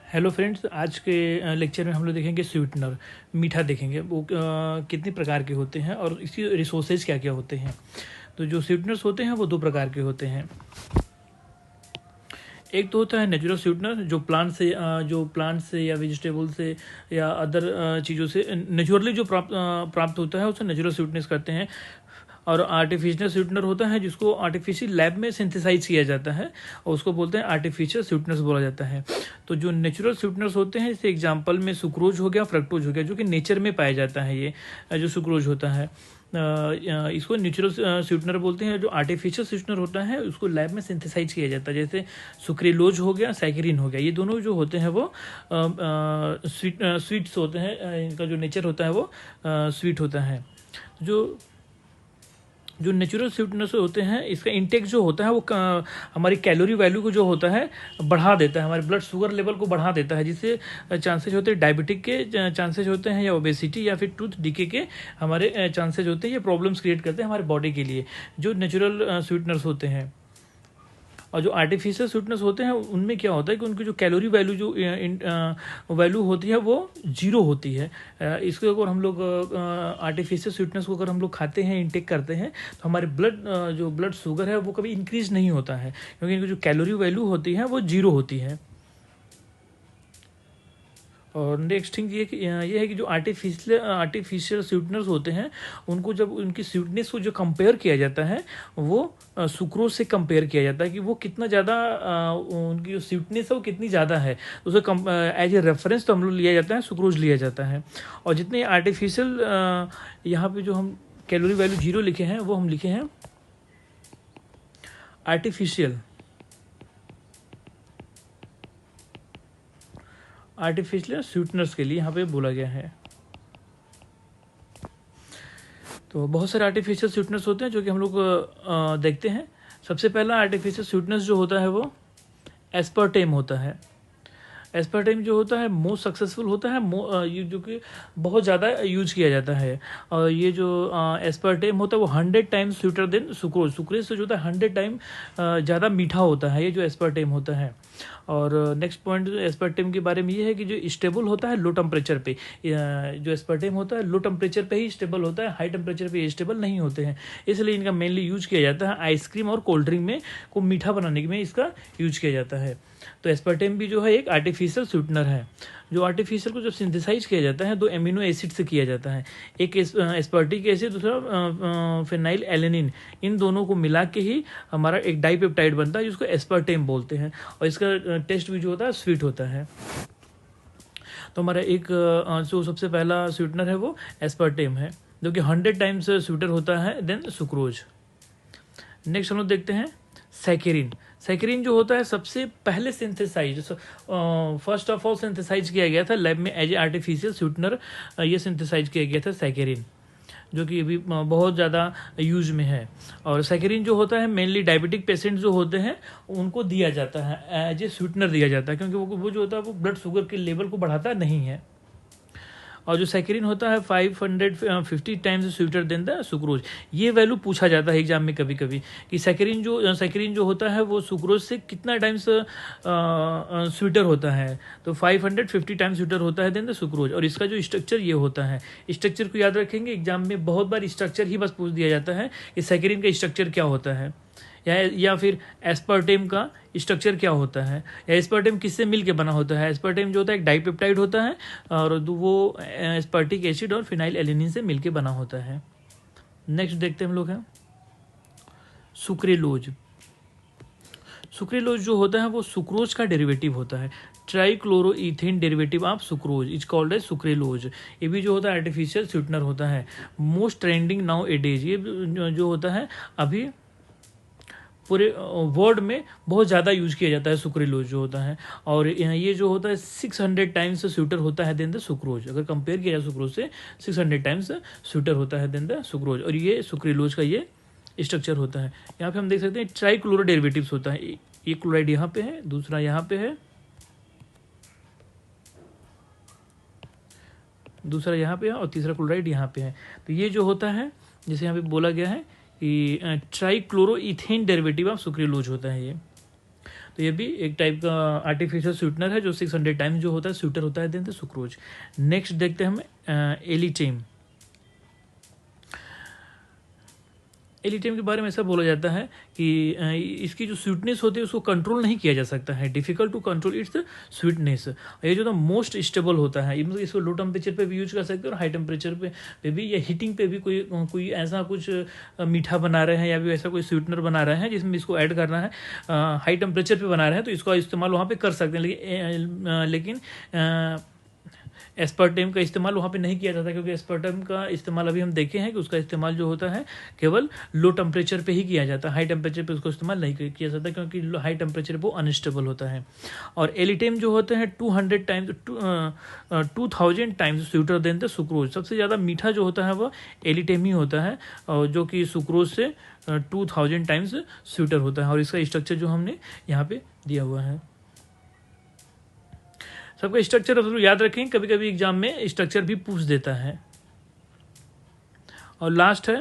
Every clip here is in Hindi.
हेलो फ्रेंड्स, आज के लेक्चर में हम लोग देखेंगे स्वीटनर। मीठा देखेंगे वो कितने प्रकार के होते हैं और इसकी रिसोर्सेज क्या क्या होते हैं। तो जो स्वीटनर्स होते हैं वो दो प्रकार के होते हैं। एक तो होता है नेचुरल स्वीटनर जो प्लांट से या वेजिटेबल से या अदर चीज़ों से नेचुरली जो प्राप्त होता है उसे नेचुरल स्वीटनेस करते हैं। और आर्टिफिशियल स्वीटनर होता है जिसको आर्टिफिशियल लैब में सिंथेसाइज किया जाता है और उसको बोलते हैं आर्टिफिशियल स्वीटनर्स बोला जाता है। तो जो नेचुरल स्वीटनर्स होते हैं, जैसे एग्जांपल में सुक्रोज हो गया, फ्रक्टोज हो गया, जो कि नेचर में पाया जाता है। ये जो सुक्रोज होता है इसको नेचुरल स्वीटनर बोलते हैं। जो आर्टिफिशियल स्वीटनर होता है उसको लैब में सिंथेसाइज किया जाता है, जैसे सुक्रेलोज हो गया, सैकरिन हो गया। ये दोनों जो होते हैं वो स्वीट्स होते हैं। इनका जो नेचर होता है वो स्वीट होता है। जो नेचुरल स्वीटनेस होते हैं, इसका इंटेक जो होता है वो हमारी कैलोरी वैल्यू को जो होता है बढ़ा देता है, हमारे ब्लड शुगर लेवल को बढ़ा देता है, जिससे चांसेस होते हैं डायबिटिक के चांसेस होते हैं, या ओबेसिटी या फिर टूथ डिके के हमारे चांसेस होते हैं। ये प्रॉब्लम्स क्रिएट करते हैं हमारे बॉडी के लिए, जो नेचुरल स्वीटनर्स होते हैं। और जो आर्टिफिशियल स्वीटनेस होते हैं उनमें क्या होता है कि उनकी जो कैलोरी वैल्यू जो वैल्यू होती है वो जीरो होती है। इसको अगर हम लोग आर्टिफिशियल स्वीटनेस को अगर हम लोग खाते हैं, इंटेक करते हैं, तो हमारे जो ब्लड शुगर है वो कभी इंक्रीज नहीं होता है, क्योंकि इनकी जो कैलोरी वैल्यू होती है वो जीरो होती है। और नेक्स्ट थिंग ये है कि जो आर्टिफिशियल स्वीटनर्स होते हैं उनको जब उनकी स्वीटनेस को जो कंपेयर किया जाता है वो सुक्रोज से कंपेयर किया जाता है कि वो कितना ज़्यादा उनकी जो स्वीटनेस है वो कितनी ज़्यादा है। उसे एज ए रेफरेंस तो हम लोग लिया जाता है, सुक्रोज लिया जाता है। और जितने आर्टिफिशियल यहाँ पे जो हम कैलोरी वैल्यू जीरो लिखे हैं वो हम लिखे हैं आर्टिफिशियल स्वीटनर्स के लिए यहाँ पे बोला गया है। तो बहुत सारे आर्टिफिशियल स्वीटनर्स होते हैं जो कि हम लोग देखते हैं। सबसे पहला आर्टिफिशियल स्वीटनर्स जो होता है वो एस्पर्टेम होता है। एस्पर्टेम जो होता है मोस्ट सक्सेसफुल होता है, ये जो कि बहुत ज़्यादा यूज किया जाता है। और ये जो एस्पर्टेम होता है वो 100 times sweeter than sucrose. Sucrose से जो होता है 100 टाइम ज़्यादा मीठा होता है ये जो एस्पर्टेम होता है। और नेक्स्ट पॉइंट एस्पर्टेम के बारे में ये है कि जो स्टेबल होता है लो टेम्परेचर पे। जो एस्पर्टेम होता है लो टेम्परेचर पे ही स्टेबल होता है, हाई टेम्परेचर पे स्टेबल नहीं होते हैं। इसलिए इनका मेनली यूज किया जाता है आइसक्रीम और कोल्ड ड्रिंक में को मीठा बनाने में इसका यूज किया जाता है। तो एस्पर्टेम भी जो है एक आर्टिफिशियल स्वीटनर है। जो आर्टिफिशियल को जब सिंथेसाइज किया जाता है दो एमिनो एसिड से किया जाता है, एक एस्पर्टिक एसिड, दूसरा फिनाइल एलेनिन। इन दोनों को मिला के ही हमारा एक डाइपेप्टाइड बनता है जिसको एस्पर्टेम बोलते हैं। और इसका टेस्ट भी जो होता है स्वीट होता है। तो हमारा एक जो सबसे पहला स्वीटनर है वो एस्पर्टेम है, जो कि 100 टाइम्स स्वीटर होता है देन सुक्रोज। नेक्स्ट हम लोग देखते हैं सैकरिन। सैकरिन जो होता है सबसे पहले synthesize first of all synthesize किया गया था लैब में एज ए आर्टिफिशियल स्वीटनर। ये सिंथेसाइज किया गया था सैकरिन, जो कि अभी बहुत ज़्यादा यूज में है। और सैकरिन जो होता है मेनली डायबिटिक पेशेंट जो होते हैं उनको दिया जाता है, एज ए स्वीटनर दिया जाता है, क्योंकि वो जो होता है वो ब्लड शुगर के लेवल को बढ़ाता नहीं है। और जो सैकरिन होता है 550 times sweeter than the sucrose. ये वैल्यू पूछा जाता है एग्जाम में कभी कभी कि सैकरिन जो होता है वो सुक्रोज से कितना टाइम्स स्वीटर होता है। तो 550 टाइम्स स्वीटर होता है देन द सुक्रोज। और इसका जो स्ट्रक्चर ये होता है, स्ट्रक्चर को याद रखेंगे, एग्जाम में बहुत बार स्ट्रक्चर ही बस पूछ दिया जाता है कि सैकरिन का स्ट्रक्चर क्या होता है, या फिर एस्पर्टेम का स्ट्रक्चर क्या होता है, या एस्पर्टेम किससे मिलके बना होता है। एस्पर्टेम जो होता है एक डाइपेप्टाइड होता है और वो एस्पर्टिक एसिड और फिनाइल एलेनिन से मिलके बना होता है। नेक्स्ट देखते हैं हम लोग हैं सुक्रेलोज। सुक्रेलोज जो होता है वो सुक्रोज का डेरिवेटिव होता है, trichloroethane derivative of sucrose is called as sucralose. ये भी जो होता है आर्टिफिशियल स्वीटनर होता है, most trending nowadays. ये जो होता है अभी पूरे वर्ल्ड में बहुत ज़्यादा यूज किया जाता है सुक्रेलोज जो होता है। और ये जो होता है 600 टाइम्स स्वीटर होता है देन द सुक्रोज। अगर कंपेयर किया जाए सुक्रोज से 600 टाइम्स स्वीटर होता है देन द सुक्रोज। और ये सुक्रेलोज का ये स्ट्रक्चर होता है। यहाँ पे हम देख सकते हैं ट्राइक्लोरो डेरिवेटिव्स होता है। एक क्लोराइड यहाँ पे है, दूसरा यहाँ पे है, दूसरा यहाँ पे है और तीसरा क्लोराइड यहाँ पे है। तो ये जो होता है जैसे यहाँ पे बोला गया है कि ट्राइक्लोरोइथेन डेरिवेटिव ऑफ सुक्रेलोज होता है ये। तो ये भी एक टाइप का आर्टिफिशियल स्वीटनर है जो 600 टाइम्स जो होता है स्वीटर होता है देन द सुक्रोज। नेक्स्ट देखते हैं हम एलिटेम। एलिटेम के बारे में ऐसा बोला जाता है कि इसकी जो स्वीटनेस होती है उसको कंट्रोल नहीं किया जा सकता है, difficult to control its sweetness. ये जो मोस्ट स्टेबल होता है, मतलब इसको लो टेम्परेचर पे भी यूज कर सकते हैं और हाई टेम्परेचर पे भी या हीटिंग पे भी कोई ऐसा कुछ मीठा बना रहे हैं या भी ऐसा कोई स्वीटनर बना रहे हैं जिसमें इसको ऐड करना है, हाई टेम्परेचर पे बना रहे हैं तो इसका इस्तेमाल वहाँ पे कर सकते हैं। लेकिन एस्पर्टेम का इस्तेमाल वहाँ पे नहीं किया जाता, क्योंकि एस्पर्टेम का इस्तेमाल अभी हम देखे हैं कि उसका इस्तेमाल जो होता है केवल लो टेम्परेचर पे ही किया जाता है, हाई टेम्परेचर पे उसको इस्तेमाल नहीं किया जाता क्योंकि हाई टेम्परेचर पे वो अनस्टेबल होता है। और एलिटेम जो होते हैं 200 times 2000 times sweeter than the sucrose. सबसे ज़्यादा मीठा जो होता है वो एलिटेम ही होता है, और जो कि सुक्रोज से 2000 टाइम्स स्वीटर होता है। और इसका स्ट्रक्चर जो हमने यहाँ पे दिया हुआ है, सबका स्ट्रक्चर आप याद रखें, कभी कभी एग्जाम में स्ट्रक्चर भी पूछ देता है। और लास्ट है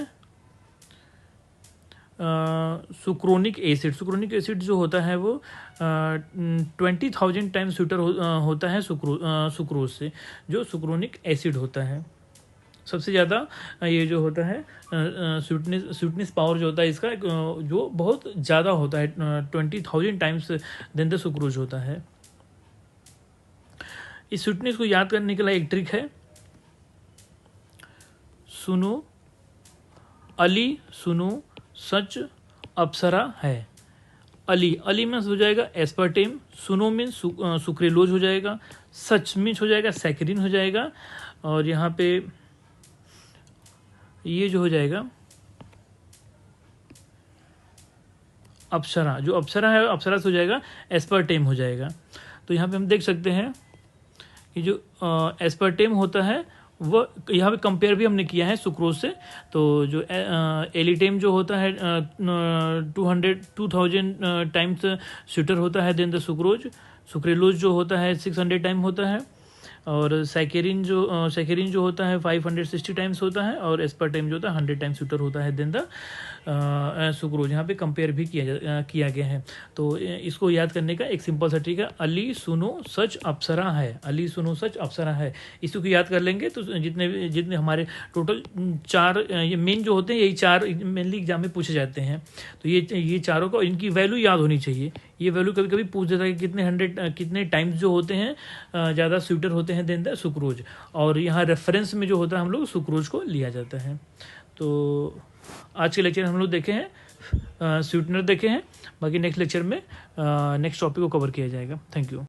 सुक्रोनिक एसिड। सुक्रोनिक एसिड जो होता है वो 20,000 टाइम्स स्वीटर होता है सुक्रोज से, जो सुक्रोनिक एसिड होता है। सबसे ज़्यादा ये जो होता है स्वीटनेस पावर जो होता है इसका जो बहुत ज़्यादा होता है, 20,000 टाइम्स देन द सुक्रोज होता है। इस स्वीटनेस को याद करने के लिए एक ट्रिक है, सुनो अली सुनो सच अप्सरा है। अली मीन्स हो जाएगा एस्पर्टेम, सुनो मीन्स सुक्रेलोज हो जाएगा, सच मीन्स हो जाएगा सैकरिन हो जाएगा, और यहाँ पे ये जो हो जाएगा अप्सरा, जो अप्सरा है अप्सरा से हो जाएगा एस्पर्टेम हो जाएगा। तो यहाँ पे हम देख सकते हैं कि जो एस्पर्टेम होता है वो यहाँ पे कंपेयर भी हमने किया है सुक्रोज से। तो जो एलिटेम जो होता है 2000 टाइम्स स्वीटर होता है देन द सुक्रोज। सुक्रेलोज जो होता है 600 टाइम होता है, और सैकेरिन जो होता है 560 टाइम्स होता है, और एस्पर्टेम जो होता है 100 टाइम्स स्वीटर होता है देन द सुक्रोज। यहाँ पे कंपेयर भी किया गया है। तो इसको याद करने का एक सिंपल सा ट्रिक है, अली सुनो सच अप्सरा है। अली सुनो सच अप्सरा है, इसको याद कर लेंगे तो जितने हमारे टोटल 4 ये मेन जो होते हैं यही 4 मेनली एग्जाम में पूछे जाते हैं। तो ये चारों को इनकी वैल्यू याद होनी चाहिए। ये वैल्यू कभी कभी पूछ देता है कि कितने टाइम्स जो होते हैं ज़्यादा स्वीटर होते हैं देन द सुक्रोज, और यहाँ रेफरेंस में जो होता है हम लोग सुक्रोज को लिया जाता है। तो आज के लेक्चर हम लोग देखे हैं स्वीटनर देखे हैं, बाकी नेक्स्ट लेक्चर में नेक्स्ट टॉपिक को कवर किया जाएगा। Thank you.